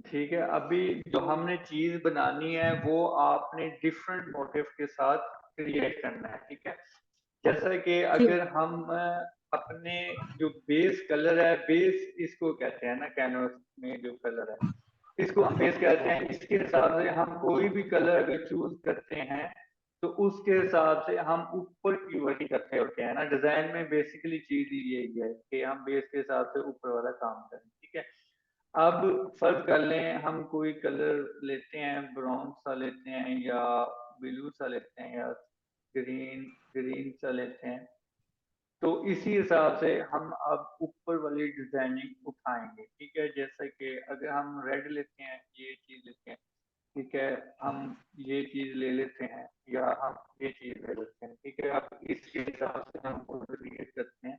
ठीक है, अभी जो हमने चीज बनानी है वो आपने डिफरेंट मोटिव के साथ क्रिएट करना है, ठीक है। जैसा कि जी। अगर हम अपने जो बेस कलर है, बेस इसको कहते हैं ना, कैनवस में जो कलर है इसको हम बेस कहते हैं। इसके हिसाब से हम कोई भी कलर अगर चूज करते हैं तो उसके हिसाब से हम ऊपर की वही करते होते हैं ना। डिजाइन में बेसिकली चीज ही यही है कि हम बेस के हिसाब से ऊपर वाला काम करें, ठीक है। अब फर्क कर लें, हम कोई कलर लेते हैं, ब्राउन सा लेते हैं या ब्लू सा लेते हैं या ग्रीन ग्रीन सा लेते हैं, तो इसी हिसाब से हम अब ऊपर वाली डिजाइनिंग उठाएंगे, ठीक है। जैसे कि अगर हम रेड लेते हैं, ये चीज लेते हैं, ठीक है, हम ये चीज ले लेते हैं या हम ये चीज ले लेते हैं, ठीक है। अब इसके हिसाब से हम फोटो क्रिएट करते हैं,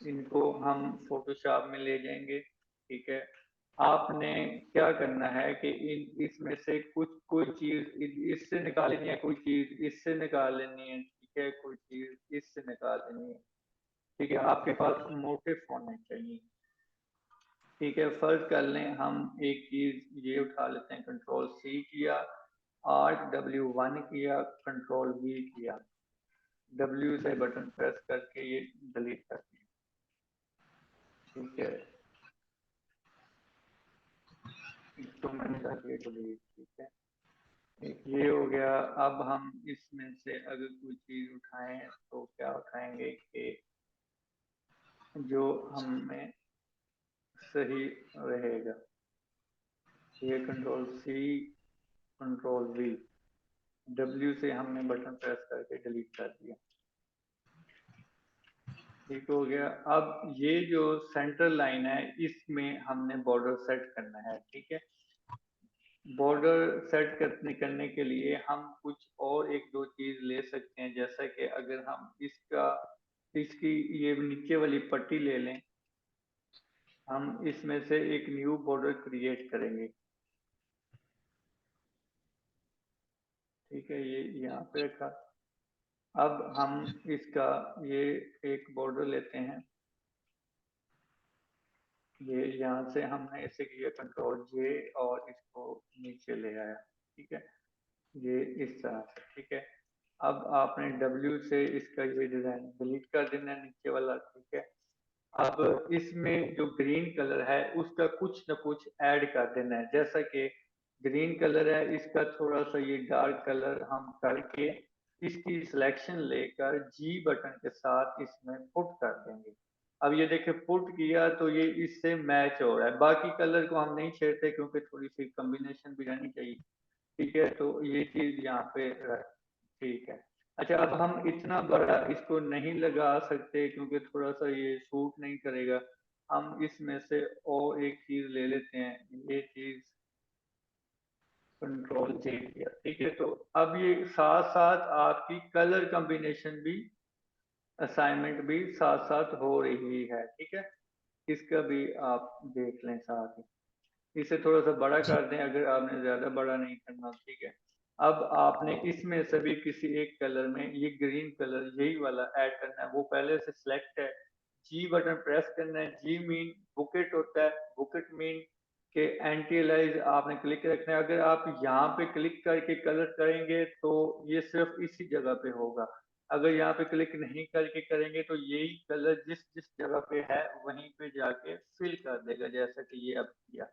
इनको हम फोटोशॉप में ले जाएंगे, ठीक है। आपने क्या करना है कि इन इसमें से कुछ कोई चीज इससे निकाल लेनी है, कोई चीज इससे निकाल लेनी है, ठीक है, कोई चीज इससे निकाल लेनी है, ठीक है। आपके पास मोटिव होने चाहिए, ठीक है। फर्ज कर लें हम एक चीज ये उठा लेते हैं, कंट्रोल सी किया, Alt W1 किया, कंट्रोल वी किया, डब्ल्यू से बटन प्रेस करके ये डिलीट कर दिया, ठीक है। इसको मैंने कर दिया डिलीट, ठीक है। एक ये हो गया। अब हम इसमें से अगर कोई चीज उठाएं तो क्या उठाएंगे कि जो हमें सही रहेगा। ये control C, control V, W से हमने बटन प्रेस करके डिलीट कर दिया, ठीक हो गया। अब ये जो सेंटर लाइन है इसमें हमने बॉर्डर सेट करना है, ठीक है। बॉर्डर सेट करने के लिए हम कुछ और एक दो चीज ले सकते हैं। जैसा कि अगर हम इसकी ये नीचे वाली पट्टी ले लें, हम इसमें से एक न्यू बॉर्डर क्रिएट करेंगे, ठीक है। ये यहाँ पे रखा। अब हम इसका ये एक बॉर्डर लेते हैं, ये यहाँ से हमने इसे किया कंट्रोल जे और इसको नीचे ले आया, ठीक है। ये इस तरह से, ठीक है। अब आपने डब्ल्यू से इसका ये डिजाइन डिलीट कर देना है नीचे वाला, ठीक है। अब इसमें जो ग्रीन कलर है उसका कुछ ना कुछ ऐड कर देना है। जैसा कि ग्रीन कलर है, इसका थोड़ा सा ये डार्क कलर हम करके इसकी सिलेक्शन लेकर जी बटन के साथ इसमें पुट कर देंगे। अब ये देखिए पुट किया तो ये इससे मैच हो रहा है। बाकी कलर को हम नहीं छेड़ते क्योंकि थोड़ी सी कॉम्बिनेशन भी रहनी चाहिए, ठीक है। तो ये चीज यहाँ पे ठीक है। अच्छा, अब हम इतना बड़ा इसको नहीं लगा सकते क्योंकि थोड़ा सा ये सूट नहीं करेगा। हम इसमें से और एक चीज ले लेते हैं, ये चीज कंट्रोल जे किया, ठीक है। तो अब ये साथ साथ आपकी कलर कॉम्बिनेशन भी, असाइनमेंट भी साथ साथ हो रही है, ठीक है। इसका भी आप देख लें साथ ही। इसे थोड़ा सा बड़ा जी। कर दें अगर आपने ज्यादा बड़ा नहीं करना, ठीक है। अब आपने इसमें से भी किसी एक कलर में ये ग्रीन कलर यही वाला ऐड करना है, वो पहले से सिलेक्ट है। जी बटन प्रेस करना है, जी मीन बुकेट होता है, बुकेट मीन के एंटी अलाइज आपने क्लिक रखना है। अगर आप यहाँ पे क्लिक करके कलर करेंगे तो ये सिर्फ इसी जगह पे होगा। अगर यहाँ पे क्लिक नहीं करके करेंगे तो यही कलर जिस जिस जगह पे है वहीं पे जाके फिल कर देगा, जैसा कि ये अब किया।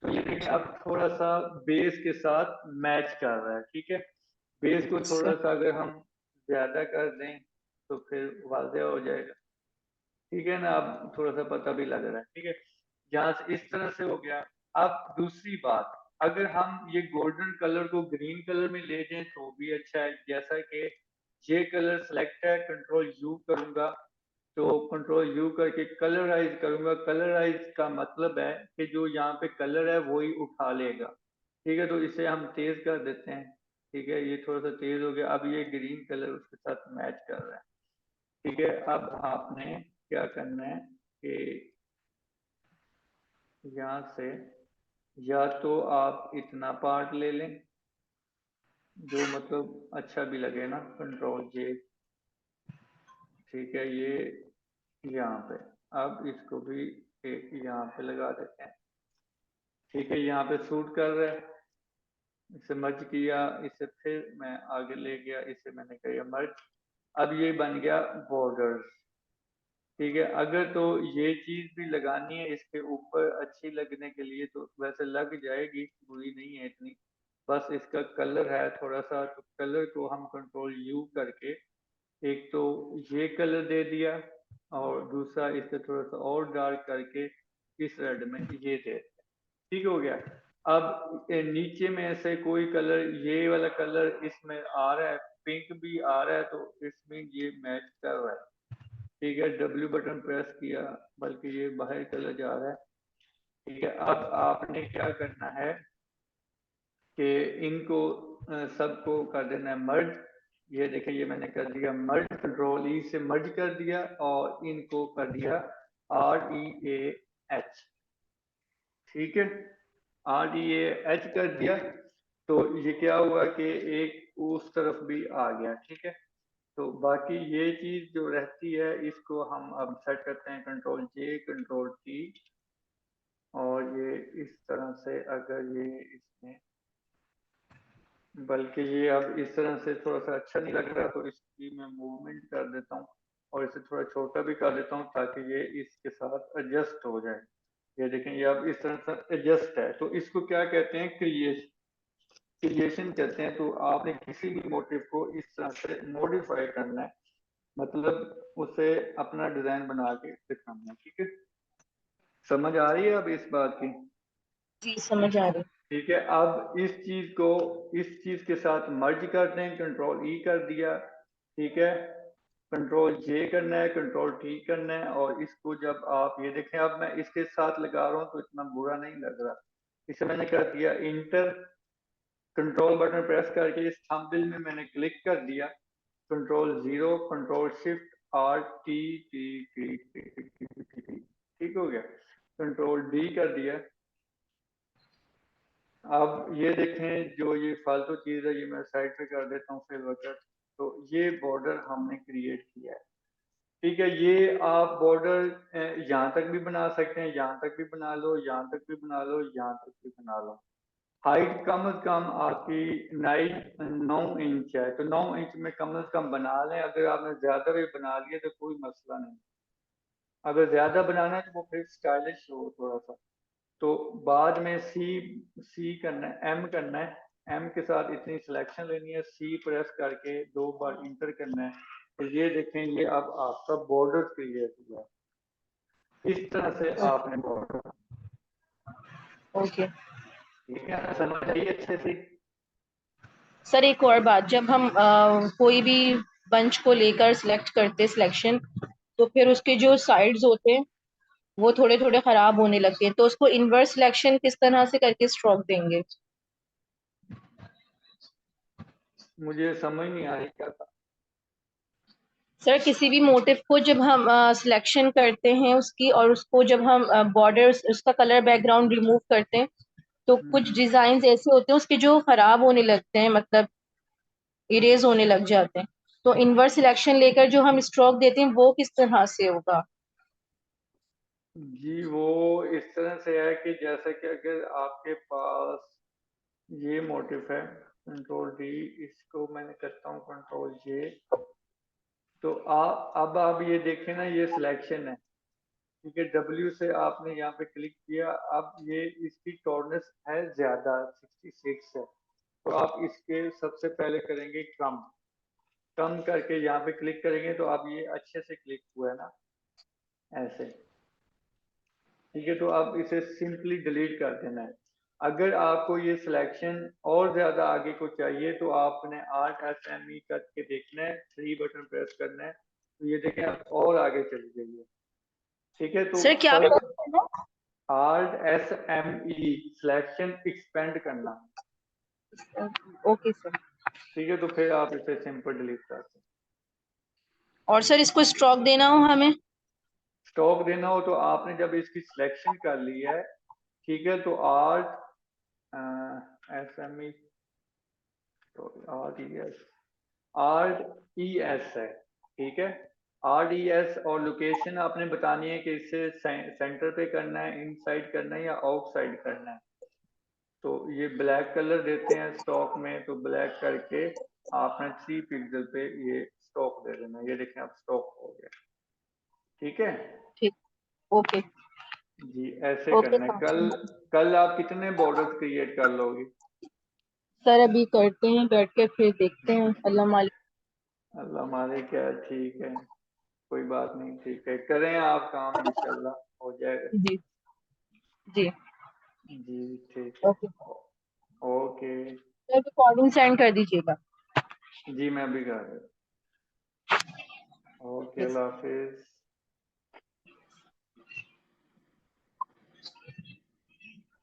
तो ये देखिए अब थोड़ा सा बेस के साथ मैच कर रहा है, ठीक है। बेस को अच्छा। थोड़ा सा अगर हम ज्यादा कर दें तो फिर वाजह हो जाएगा, ठीक है ना। अब थोड़ा सा पता भी लग रहा है, ठीक है। जहां से इस तरह से हो गया। अब दूसरी बात, अगर हम ये गोल्डन कलर को ग्रीन कलर में ले जाएं तो भी अच्छा है। जैसा कि ये कलर सेलेक्ट है, कंट्रोल यू करूंगा तो कंट्रोल यू करके कलराइज करूंगा। कलराइज का मतलब है कि जो यहाँ पे कलर है वो ही उठा लेगा, ठीक है। तो इसे हम तेज कर देते हैं, ठीक है। ये थोड़ा सा तेज हो गया। अब ये ग्रीन कलर उसके साथ मैच कर रहा है, ठीक है। अब आपने क्या करना है कि यहाँ से या तो आप इतना पार्ट ले लें जो मतलब अच्छा भी लगे ना, कंट्रोल जे, ठीक है। ये यहाँ पे अब इसको भी एक यहाँ पे लगा देते हैं, ठीक है, यहाँ पे सूट कर रहा है, इसे मर्ज किया, इसे फिर मैं आगे ले गया, इसे मैंने किया मर्ज, अब ये बन गया बॉर्डर्स। ठीक है, अगर तो ये चीज भी लगानी है इसके ऊपर अच्छी लगने के लिए तो वैसे लग जाएगी, बुरी नहीं है इतनी, बस इसका कलर है थोड़ा सा, तो कलर को हम कंट्रोल यू करके एक तो ये कलर दे दिया और दूसरा इसे थोड़ा सा और डार्क करके इस रेड में ये दे दिया। ठीक हो गया। अब नीचे में से कोई कलर, ये वाला कलर इसमें आ रहा है, पिंक भी आ रहा है, तो इसमें ये मैच कर रहा है। ठीक है, डब्ल्यू बटन प्रेस किया, बल्कि ये बाहर चला जा रहा है। ठीक है, अब आपने क्या करना है कि इनको सबको कर देना है मर्ज। ये देखें, ये मैंने कर दिया मर्ज, कंट्रोल ई से मर्ज कर दिया और इनको कर दिया REAH। ठीक है, REAH कर दिया, तो ये क्या हुआ कि एक उस तरफ भी आ गया। ठीक है, तो बाकी ये चीज जो रहती है इसको हम अब सेट करते हैं कंट्रोल जे कंट्रोल टी, और ये इस तरह से, अगर ये इसमें, बल्कि ये अब इस तरह से थोड़ा सा अच्छा नहीं लग रहा, तो इसकी मैं मूवमेंट कर देता हूँ और इसे थोड़ा छोटा भी कर देता हूँ ताकि ये इसके साथ एडजस्ट हो जाए। ये देखें, ये अब इस तरह से एडजस्ट है, तो इसको क्या कहते हैं, क्रिएशन कहते हैं। तो आपने किसी भी मोटिव को इस तरह से मॉडिफाई करना है, मतलब उसे अपना डिजाइन बना के दिखाना है। ठीक है, समझ आ रही है अब इस बात की? जी समझ आ रही। ठीक है, अब इस चीज को इस चीज के साथ मर्ज करते हैं, कंट्रोल ई कर दिया। ठीक है, कंट्रोल जे करना है, कंट्रोल टी करना है, और इसको जब आप ये देखें, अब मैं इसके साथ लगा रहा हूँ तो इतना बुरा नहीं लग रहा। इसे मैंने कर दिया इंटर, कंट्रोल बटन प्रेस करके इस थंबनेल में मैंने क्लिक कर दिया, control zero, control shift R T T T T T T T T, ठीक हो गया, कंट्रोल डी कर दिया। अब ये देखें, जो ये फालतू चीज है ये मैं साइड पे कर देता हूँ फिर वक्त। तो ये बॉर्डर हमने क्रिएट किया है। ठीक है, ये आप बॉर्डर यहाँ तक भी बना सकते हैं, यहाँ तक भी बना लो, यहाँ तक भी बना लो, यहाँ तक भी बना लो। हाइट कम से कम आपकी 9 इंच है, तो 9 इंच में कम से कम बना लें। अगर आपने ज्यादा भी बना लिया तो कोई मसला नहीं। अगर ज्यादा बनाना है तो वो फिर स्टाइलिश हो थोड़ा सा, तो बाद में सी सी करना है, एम करना है, एम के साथ इतनी सिलेक्शन लेनी है, सी प्रेस करके 2 बार इंटर करना है, तो ये देखें, ये अब आपका बॉर्डर क्रिएट हुआ। इस तरह से आपने बॉर्डर, ओके ठीक है, समझ आइए अच्छे से? सर, एक और बात, जब हम कोई भी बंच को लेकर सिलेक्ट करते सिलेक्शन, तो फिर उसके जो साइड्स होते हैं वो थोड़े थोड़े खराब होने लगते हैं, तो उसको इनवर्स सिलेक्शन किस तरह से करके स्ट्रोक देंगे? मुझे समझ नहीं आ रही क्या था। सर, किसी भी मोटिव को जब हम सिलेक्शन करते हैं उसकी, और उसको जब हम बॉर्डर उसका कलर बैकग्राउंड रिमूव करते हैं, तो कुछ हम्म। डिजाइन ऐसे होते हैं उसके जो खराब होने लगते हैं, मतलब इरेज होने लग जाते हैं। तो इनवर्स सिलेक्शन लेकर जो हम स्ट्रोक देते हैं वो किस तरह से होगा? जी, वो इस तरह से है कि जैसे कि अगर आपके पास ये मोटिव है, कंट्रोल डी, इसको मैंने करता हूँ कंट्रोल जे, तो अब आप ये देखें ना, ये सिलेक्शन है। ठीक है, डब्ल्यू से आपने यहाँ पे क्लिक किया, अब ये इसकी टॉर्नेस है ज्यादा, 66 है, तो आप इसके सबसे पहले करेंगे कम, कम करके यहाँ पे क्लिक करेंगे, तो अब ये अच्छे से क्लिक हुआ है ना, ऐसे। ठीक है, तो अब इसे सिंपली डिलीट कर देना है। अगर आपको ये सिलेक्शन और ज्यादा आगे को चाहिए तो आपने आर्ट SME करके देखना है, 3 बटन प्रेस करना है, तो ये देखें आप और आगे चली गई है। ठीक है, तो सर क्या फर्क, करना आर्ट SME, सिलेक्शन एक्सपेंड करना। है? Okay sir. ठीक है, तो फिर आप इसे सिंपल डिलीट करते हैं। और सर, इसको स्ट्रोक देना हो हमें? स्टॉक देना हो तो आपने जब इसकी सिलेक्शन कर ली है, ठीक है, तो आर्ट SME, तो RES है। ठीक है, RES, और लोकेशन आपने बतानी है कि इसे सेंटर पे करना है, इनसाइड करना है या आउटसाइड करना है। तो ये ब्लैक कलर देते हैं स्टॉक में, तो ब्लैक करके आपने 3 पिक्सल पे ये स्टॉक दे देना। ये देखें अब स्टॉक हो गया। ठीक है ठीक। ओके। जी, ऐसे ओके करना है। समझ कल गई। कल आप कितने बॉर्डर्स क्रिएट कर लोगे? सर अभी करते हैं बैठ के, फिर देखते हैं। अल्लाह मालिक। अल्लाह मालिक है, ठीक है, कोई बात नहीं, ठीक है, करें आप काम, इंशाल्लाह हो जाएगा। जी। जी। जी ठीक है। Okay okay. Sir, recording send कर दीजिएगा। जी मैं भी कर रहा हूँ। ओके, अल्लाह हाफिज।